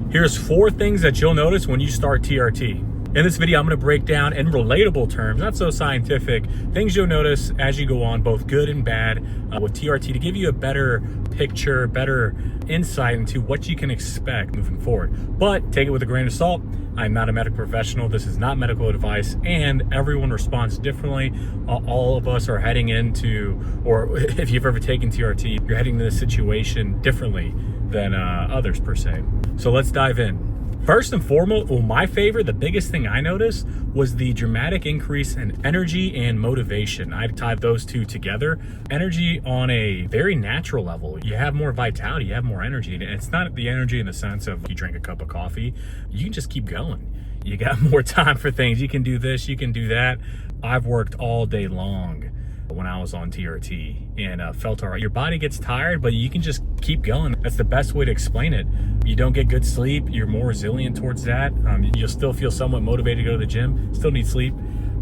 Here's 4 things that you'll notice when you start TRT. In this video, I'm going to break down in relatable terms, not so scientific, things you'll notice as you go on, both good and bad, with TRT to give you a better picture, better insight into what you can expect moving forward. But take it with a grain of salt. I'm not a medical professional. This is not medical advice, and everyone responds differently. All of us are heading into, or if you've ever taken TRT, you're heading into this situation differently than others per se. So let's dive in. First and foremost, well, my favorite, the biggest thing I noticed was the dramatic increase in energy and motivation. I tied those two together. Energy on a very natural level. You have more vitality, you have more energy. And it's not the energy in the sense of you drink a cup of coffee. You can just keep going. You got more time for things. You can do this, you can do that. I've worked all day long when I was on TRT and felt all right. Your body gets tired, but you can just keep going. That's the best way to explain it. You don't get good sleep, you're more resilient towards that. You'll still feel somewhat motivated to go to the gym, still need sleep,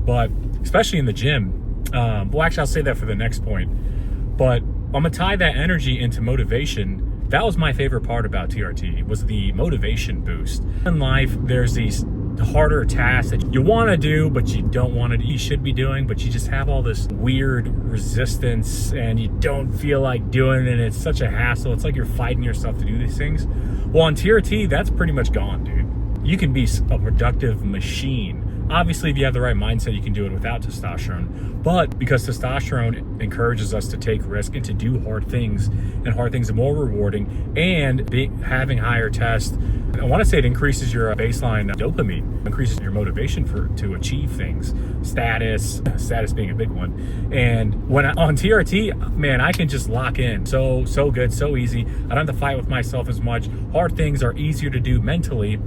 but especially in the gym. Well, actually, I'll say that for the next point, but I'm gonna tie that energy into motivation. That was my favorite part about TRT, was the motivation boost. In life, there's these harder tasks that you want to do but you don't want to, you should be doing, but you just have all this weird resistance and you don't feel like doing it, and it's such a hassle. It's like you're fighting yourself to do these things. Well, on TRT, that's pretty much gone, dude. You can be a productive machine. Obviously, if you have the right mindset, you can do it without testosterone. But because testosterone encourages us to take risk and to do hard things, and hard things are more rewarding, and having higher test, I want to say it increases your baseline dopamine, increases your motivation to achieve things. Status being a big one. And when on TRT, man, I can just lock in. So good, so easy. I don't have to fight with myself as much. Hard things are easier to do mentally,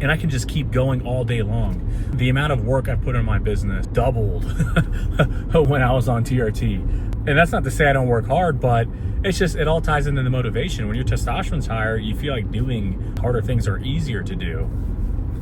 and I can just keep going all day long. The amount of work I put in my business doubled when I was on TRT. And that's not to say I don't work hard, but it's just, it all ties into the motivation. When your testosterone's higher, you feel like doing harder things are easier to do.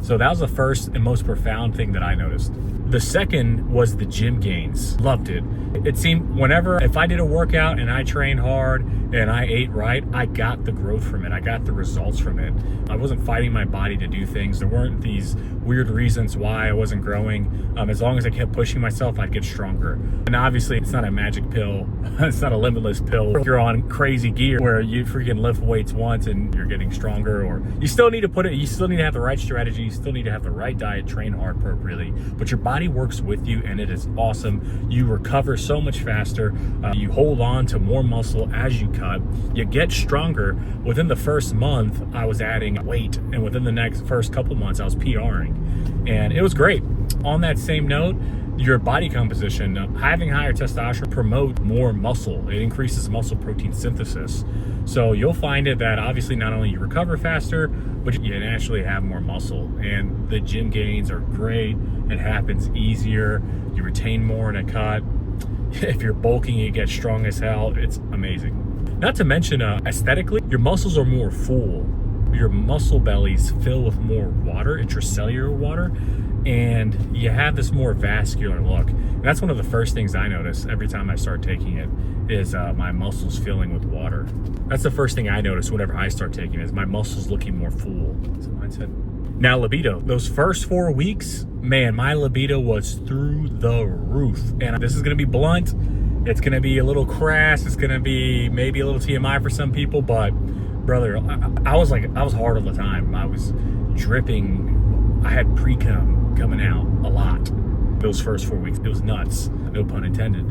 So that was the first and most profound thing that I noticed. The second was the gym gains. Loved it. It seemed if I did a workout and I trained hard and I ate right, I got the growth from it. I got the results from it. I wasn't fighting my body to do things. There weren't these weird reasons why I wasn't growing. As long as I kept pushing myself, I'd get stronger. And obviously, it's not a magic pill. It's not a limitless pill. If you're on crazy gear where you freaking lift weights once and you're getting stronger, or you still need to have the right strategy. You still need to have the right diet, train hard appropriately, but your body works with you, and it is awesome. You recover so much faster. You hold on to more muscle as you cut. You get stronger. Within the first month, I was adding weight, and within the first couple months, I was PRing, and it was great. On that same note, your body composition, having higher testosterone promotes more muscle. It increases muscle protein synthesis. So you'll find it that obviously not only you recover faster, but you naturally have more muscle. And the gym gains are great. It happens easier. You retain more in a cut. If you're bulking, you get strong as hell. It's amazing. Not to mention aesthetically, your muscles are more full. Your muscle bellies fill with more water, intracellular water, and you have this more vascular look. And that's one of the first things I notice every time I start taking it, is my muscles filling with water. That's the first thing I notice whenever I start taking it, is my muscles looking more full. That's what mindset. Now, libido. Those first 4 weeks, man, my libido was through the roof. And this is gonna be blunt. It's gonna be a little crass. It's gonna be maybe a little TMI for some people, but brother, I was hard all the time. I was dripping. I had pre-cum coming out a lot those first 4 weeks. It was nuts, no pun intended.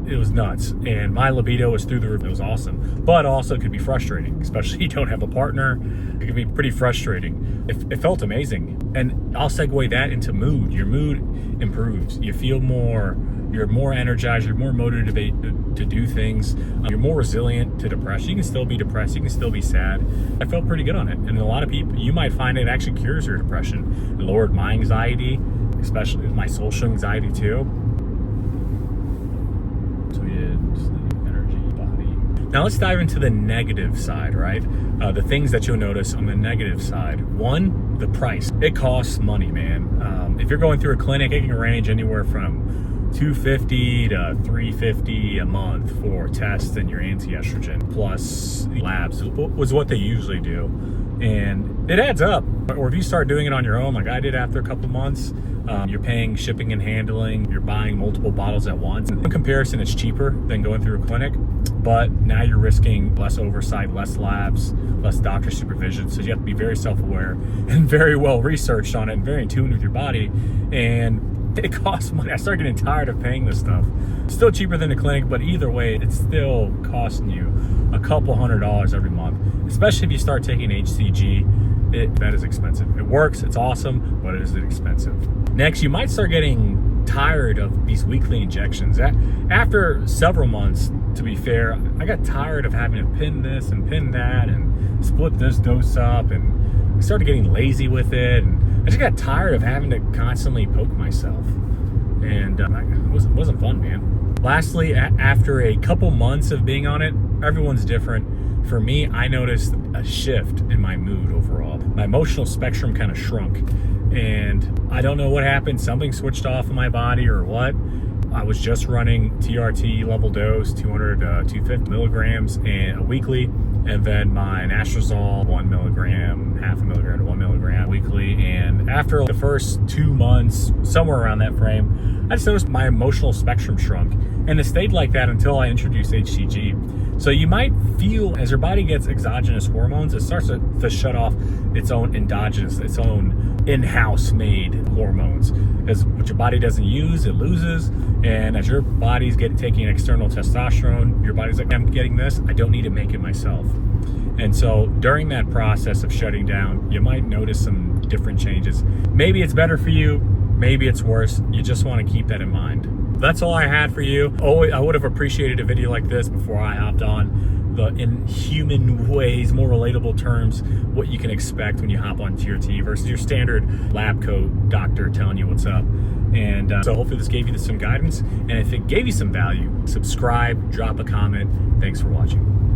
It was nuts, and my libido was through the roof. It was awesome, but also it could be frustrating, especially if you don't have a partner. It could be pretty frustrating. It felt amazing, and I'll segue that into mood. Your mood improves. You feel more. You're more energized, you're more motivated to do things, you're more resilient to depression. You can still be depressed, you can still be sad. I felt pretty good on it. And a lot of people, you might find it actually cures your depression. It lowered my anxiety, especially my social anxiety too. So yeah, just the energy, body. Now let's dive into the negative side, right? The things that you'll notice on the negative side. One, the price. It costs money, man. If you're going through a clinic, it can range anywhere from $250 to $350 a month for tests and your anti-estrogen plus labs was what they usually do. And it adds up. Or if you start doing it on your own, like I did after a couple months, you're paying shipping and handling, you're buying multiple bottles at once. In comparison, it's cheaper than going through a clinic, but now you're risking less oversight, less labs, less doctor supervision. So you have to be very self-aware and very well researched on it and very in tune with your body. And it costs money. I started getting tired of paying this stuff. Still cheaper than the clinic, but either way, it's still costing you a couple $100 every month, especially if you start taking HCG. That is expensive. It works, it's awesome, but it is expensive. Next, you might start getting tired of these weekly injections. After several months, to be fair, I got tired of having to pin this and pin that and split this dose up, and I started getting lazy with it, and I just got tired of having to constantly poke myself, and it wasn't fun, man. Lastly, after a couple months of being on it, everyone's different. For me, I noticed a shift in my mood overall. My emotional spectrum kind of shrunk, and I don't know what happened. Something switched off in my body or what. I was just running TRT level dose, 200 to 250 milligrams and weekly, and then my anastrozole, 1 milligram, half a milligram to 1 milligram weekly. And after the first 2 months, somewhere around that frame, I just noticed my emotional spectrum shrunk, and it stayed like that until I introduced HCG. So you might feel as your body gets exogenous hormones, it starts to shut off its own endogenous, its own in-house made hormones. Because what your body doesn't use, it loses. And as your body's taking external testosterone, your body's like, I'm getting this, I don't need to make it myself. And so during that process of shutting down, you might notice some different changes. Maybe it's better for you, maybe it's worse. You just want to keep that in mind. That's all I had for you. I would have appreciated a video like this before I hopped on, in human ways, more relatable terms, what you can expect when you hop on TRT versus your standard lab coat doctor telling you what's up. And so hopefully this gave you some guidance. And if it gave you some value, subscribe, drop a comment. Thanks for watching.